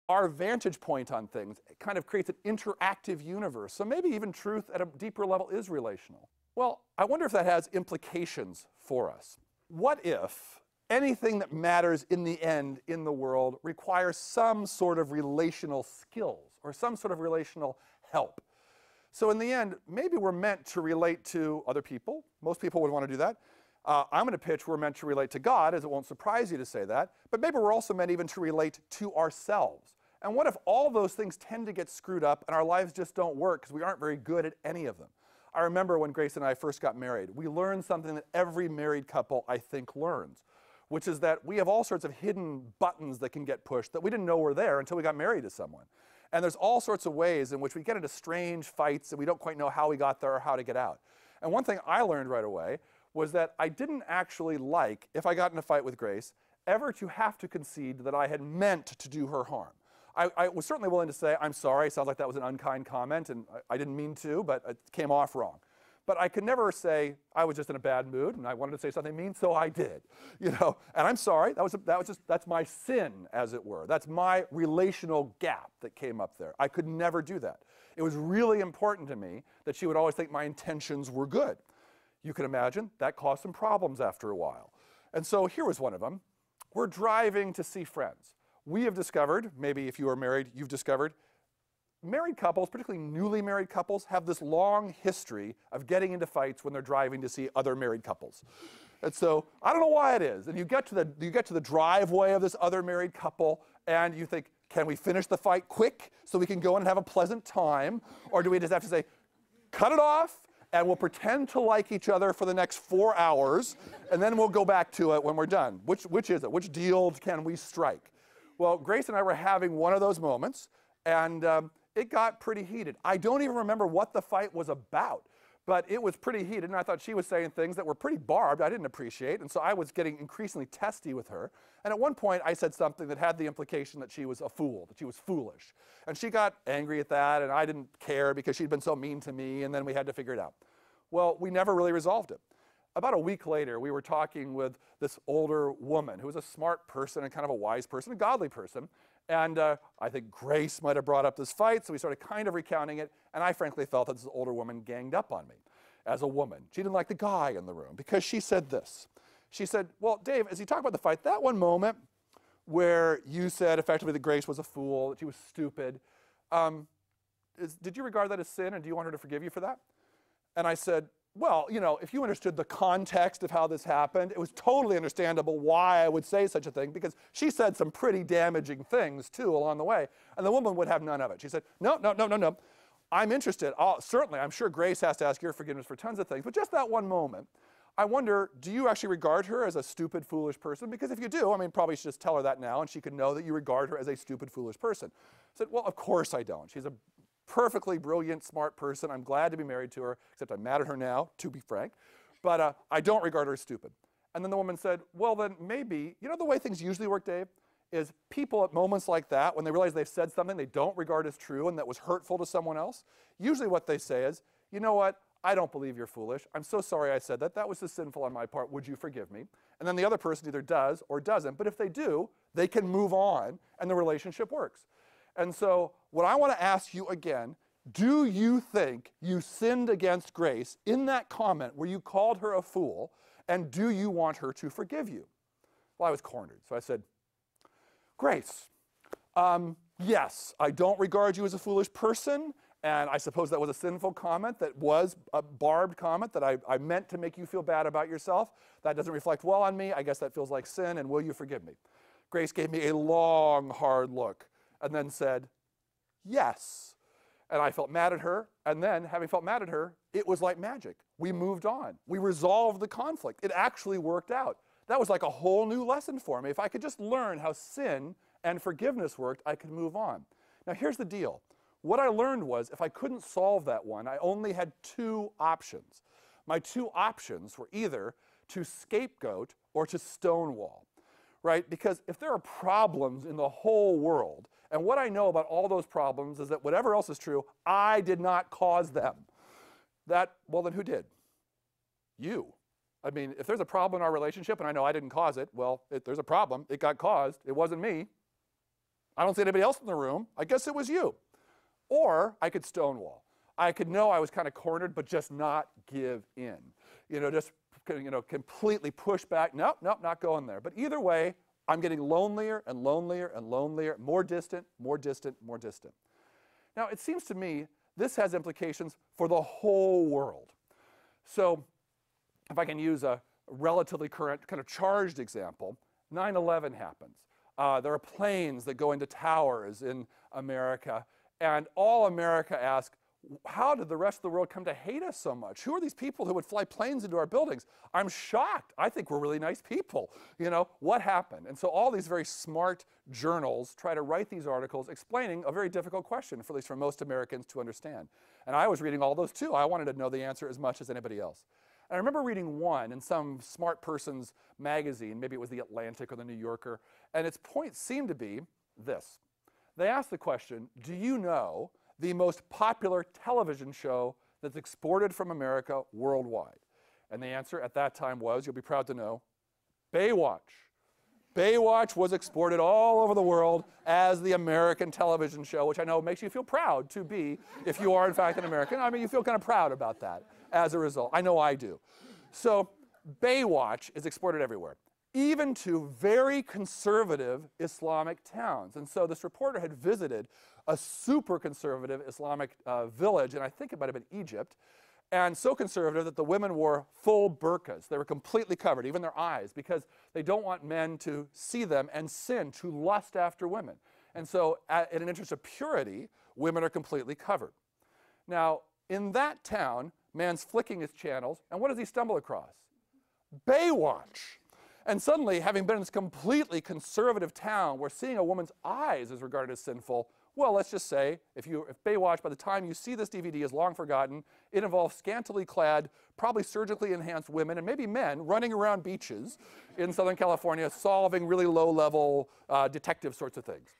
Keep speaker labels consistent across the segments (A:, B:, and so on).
A: our vantage point on things kind of creates an interactive universe. So maybe even truth at a deeper level is relational. Well, I wonder if that has implications for us. What if anything that matters in the end in the world requires some sort of relational skills or some sort of relational help? So in the end, maybe we're meant to relate to other people. Most people would want to do that. I'm going to pitch we're meant to relate to God, as it won't surprise you to say that. But maybe we're also meant even to relate to ourselves. And what if all those things tend to get screwed up and our lives just don't work because we aren't very good at any of them? I remember when Grace and I first got married, we learned something that every married couple, I think, learns, which is that we have all sorts of hidden buttons that can get pushed that we didn't know were there until we got married to someone. And there's all sorts of ways in which we get into strange fights and we don't quite know how we got there or how to get out. And one thing I learned right away was that I didn't actually like, if I got in a fight with Grace, ever to have to concede that I had meant to do her harm. I was certainly willing to say, I'm sorry, sounds like that was an unkind comment, and I didn't mean to, but it came off wrong. But I could never say, I was just in a bad mood, and I wanted to say something mean, so I did. You know, and I'm sorry, that's my sin, as it were. That's my relational gap that came up there. I could never do that. It was really important to me that she would always think my intentions were good. You can imagine that caused some problems after a while. And so here was one of them. We're driving to see friends. We have discovered, maybe if you are married, you've discovered, married couples, particularly newly married couples, have this long history of getting into fights when they're driving to see other married couples. And so I don't know why it is. And you get to the driveway of this other married couple, and you think, can we finish the fight quick so we can go in and have a pleasant time? Or do we just have to say, cut it off, and we'll pretend to like each other for the next 4 hours, and then we'll go back to it when we're done? Which is it? Which deal can we strike? Well, Grace and I were having one of those moments, and it got pretty heated. I don't even remember what the fight was about, but it was pretty heated, and I thought she was saying things that were pretty barbed I didn't appreciate, and so I was getting increasingly testy with her. And at one point, I said something that had the implication that she was a fool, that she was foolish. And she got angry at that, and I didn't care because she'd been so mean to me, and then we had to figure it out. Well, we never really resolved it. About a week later, we were talking with this older woman who was a smart person and kind of a wise person, a godly person. And I think Grace might have brought up this fight, so we started kind of recounting it. And I frankly felt that this older woman ganged up on me as a woman. She didn't like the guy in the room because she said this. She said, well, Dave, as you talk about the fight, that one moment where you said effectively that Grace was a fool, that she was stupid, did you regard that as sin, and do you want her to forgive you for that? And I said, well, you know, if you understood the context of how this happened, it was totally understandable why I would say such a thing, because she said some pretty damaging things, too, along the way, and the woman would have none of it. She said, no. I'm interested. Certainly, I'm sure Grace has to ask your forgiveness for tons of things, but just that one moment, I wonder, do you actually regard her as a stupid, foolish person? Because if you do, I mean, probably should just tell her that now, and she could know that you regard her as a stupid, foolish person. I said, well, of course I don't. She's a perfectly brilliant, smart person. I'm glad to be married to her, except I'm mad at her now, to be frank. But I don't regard her as stupid. And then the woman said, well, then maybe, you know the way things usually work, Dave, is people at moments like that, when they realize they've said something they don't regard as true and that was hurtful to someone else, usually what they say is, you know what, I don't believe you're foolish. I'm so sorry I said that. That was just sinful on my part. Would you forgive me? And then the other person either does or doesn't. But if they do, they can move on, and the relationship works. And so what I want to ask you again, do you think you sinned against Grace in that comment where you called her a fool, and do you want her to forgive you? Well, I was cornered. So I said, Grace, yes, I don't regard you as a foolish person, and I suppose that was a sinful comment, that was a barbed comment, that I meant to make you feel bad about yourself. That doesn't reflect well on me. I guess that feels like sin, and will you forgive me? Grace gave me a long, hard look and then said, yes. And I felt mad at her, and then, having felt mad at her, it was like magic. We moved on. We resolved the conflict. It actually worked out. That was like a whole new lesson for me. If I could just learn how sin and forgiveness worked, I could move on. Now, here's the deal. What I learned was, if I couldn't solve that one, I only had two options. My two options were either to scapegoat or to stonewall, right? Because if there are problems in the whole world, and what I know about all those problems is that whatever else is true, I did not cause them. Well, then who did? You. I mean, if there's a problem in our relationship and I know I didn't cause it, well, there's a problem. It got caused. It wasn't me. I don't see anybody else in the room. I guess it was you. Or I could stonewall. I could know I was kind of cornered, but just not give in. Just completely push back. Nope, not going there. But either way, I'm getting lonelier and lonelier and lonelier, more distant, more distant, more distant. Now, it seems to me this has implications for the whole world. So if I can use a relatively current kind of charged example, 9/11 happens. There are planes that go into towers in America, and all America asks, how did the rest of the world come to hate us so much? Who are these people who would fly planes into our buildings? I'm shocked. I think we're really nice people. What happened? And so all these very smart journals try to write these articles explaining a very difficult question, at least for most Americans to understand. And I was reading all those too. I wanted to know the answer as much as anybody else. And I remember reading one in some smart person's magazine, maybe it was The Atlantic or The New Yorker, and its point seemed to be this. They asked the question, do you know the most popular television show that's exported from America worldwide? And the answer at that time was, you'll be proud to know, Baywatch. Baywatch was exported all over the world as the American television show, which I know makes you feel proud to be, if you are in fact an American. I mean, you feel kind of proud about that as a result. I know I do. So Baywatch is exported everywhere, even to very conservative Islamic towns. And so this reporter had visited a super conservative Islamic village, and I think it might have been Egypt, and so conservative that the women wore full burqas. They were completely covered, even their eyes, because they don't want men to see them and sin, to lust after women. And so in an interest of purity, women are completely covered. Now, in that town, man's flicking his channels, and what does he stumble across? Baywatch. And suddenly, having been in this completely conservative town where seeing a woman's eyes is regarded as sinful, well, let's just say, if Baywatch, by the time you see this DVD, is long forgotten, it involves scantily clad, probably surgically enhanced women, and maybe men, running around beaches in Southern California, solving really low-level detective sorts of things.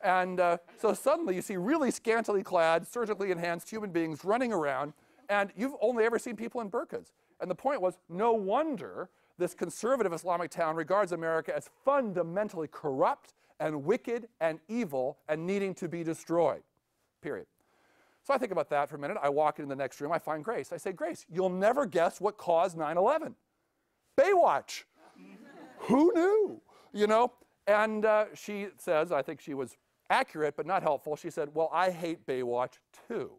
A: And so suddenly you see really scantily clad, surgically enhanced human beings running around, and you've only ever seen people in burqas. And the point was, no wonder this conservative Islamic town regards America as fundamentally corrupt and wicked and evil and needing to be destroyed, period. So I think about that for a minute. I walk into the next room. I find Grace. I say, Grace, you'll never guess what caused 9/11. Baywatch. Who knew? And she says, I think she was accurate but not helpful. She said, well, I hate Baywatch too.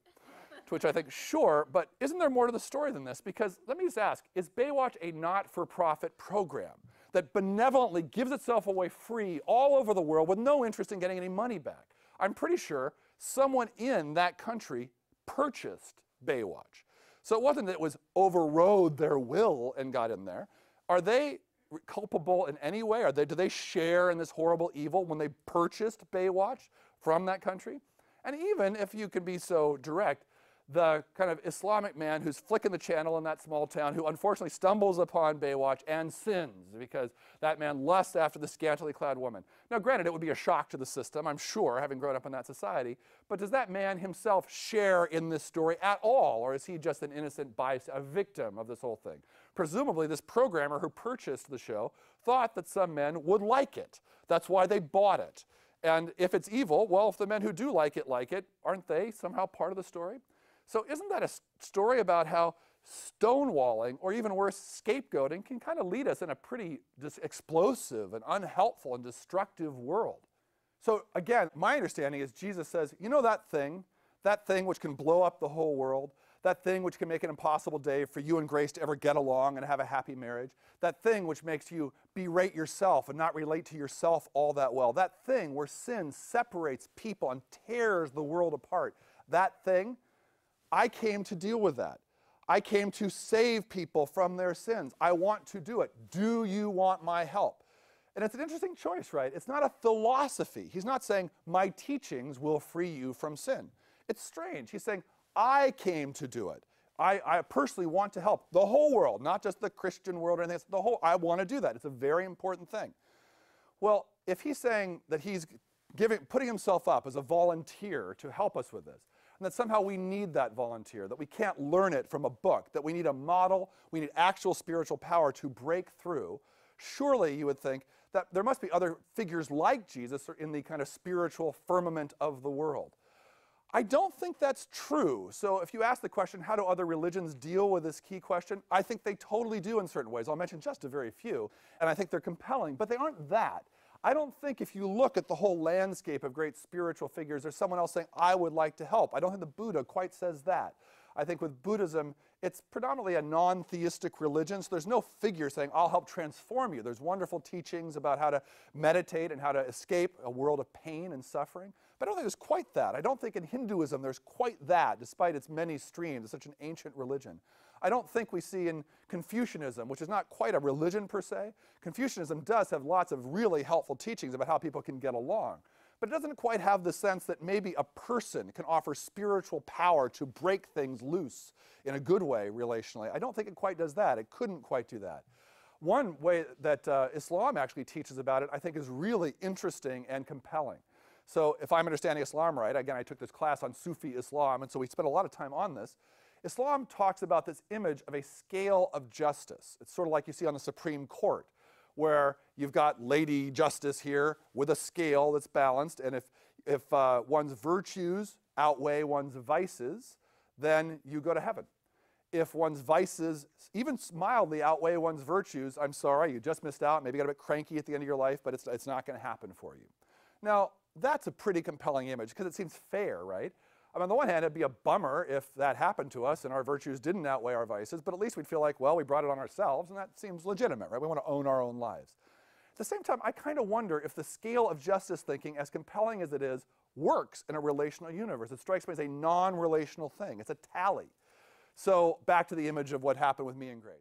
A: To which I think, sure, but isn't there more to the story than this? Because let me just ask, is Baywatch a not-for-profit program that benevolently gives itself away free all over the world with no interest in getting any money back? I'm pretty sure someone in that country purchased Baywatch. So it wasn't that it was overrode their will and got in there. Are they culpable in any way? Do they share in this horrible evil when they purchased Baywatch from that country? And even if you can be so direct, the kind of Islamic man who's flicking the channel in that small town, who unfortunately stumbles upon Baywatch and sins because that man lusts after the scantily clad woman. Now, granted, it would be a shock to the system, I'm sure, having grown up in that society, but does that man himself share in this story at all, or is he just an innocent a victim of this whole thing? Presumably, this programmer who purchased the show thought that some men would like it. That's why they bought it. And if it's evil, well, if the men who do like it, aren't they somehow part of the story? So isn't that a story about how stonewalling, or even worse, scapegoating, can kind of lead us in a pretty just explosive and unhelpful and destructive world? So again, my understanding is Jesus says, you know that thing which can blow up the whole world, that thing which can make it impossible, Dave, for you and Grace to ever get along and have a happy marriage, that thing which makes you berate yourself and not relate to yourself all that well, that thing where sin separates people and tears the world apart, that thing, I came to deal with that. I came to save people from their sins. I want to do it. Do you want my help? And it's an interesting choice, right? It's not a philosophy. He's not saying, my teachings will free you from sin. It's strange. He's saying, I came to do it. I personally want to help the whole world, not just the Christian world or anything. It's the whole, I want to do that. It's a very important thing. Well, if he's saying that he's putting himself up as a volunteer to help us with this, and that somehow we need that volunteer, that we can't learn it from a book, that we need a model, we need actual spiritual power to break through, surely you would think that there must be other figures like Jesus in the kind of spiritual firmament of the world. I don't think that's true. So if you ask the question, how do other religions deal with this key question? I think they totally do in certain ways. I'll mention just a very few, and I think they're compelling, but they aren't that. I don't think if you look at the whole landscape of great spiritual figures, there's someone else saying, I would like to help. I don't think the Buddha quite says that. I think with Buddhism, it's predominantly a non-theistic religion, so there's no figure saying, I'll help transform you. There's wonderful teachings about how to meditate and how to escape a world of pain and suffering. But I don't think there's quite that. I don't think in Hinduism there's quite that, despite its many streams. It's such an ancient religion. I don't think we see in Confucianism, which is not quite a religion per se. Confucianism does have lots of really helpful teachings about how people can get along. But it doesn't quite have the sense that maybe a person can offer spiritual power to break things loose in a good way relationally. I don't think it quite does that. It couldn't quite do that. One way that Islam actually teaches about it, I think, is really interesting and compelling. So if I'm understanding Islam right, again, I took this class on Sufi Islam, and so we spent a lot of time on this. Islam talks about this image of a scale of justice. It's sort of like you see on the Supreme Court, where you've got Lady Justice here with a scale that's balanced, and if one's virtues outweigh one's vices, then you go to heaven. If one's vices even mildly outweigh one's virtues, I'm sorry, you just missed out, maybe got a bit cranky at the end of your life, but it's not going to happen for you. Now, that's a pretty compelling image because it seems fair, right? I mean, on the one hand, it'd be a bummer if that happened to us and our virtues didn't outweigh our vices, but at least we'd feel like, well, we brought it on ourselves, and that seems legitimate, right? We want to own our own lives. At the same time, I kind of wonder if the scale of justice thinking, as compelling as it is, works in a relational universe. It strikes me as a non-relational thing. It's a tally. So back to the image of what happened with me and Grace.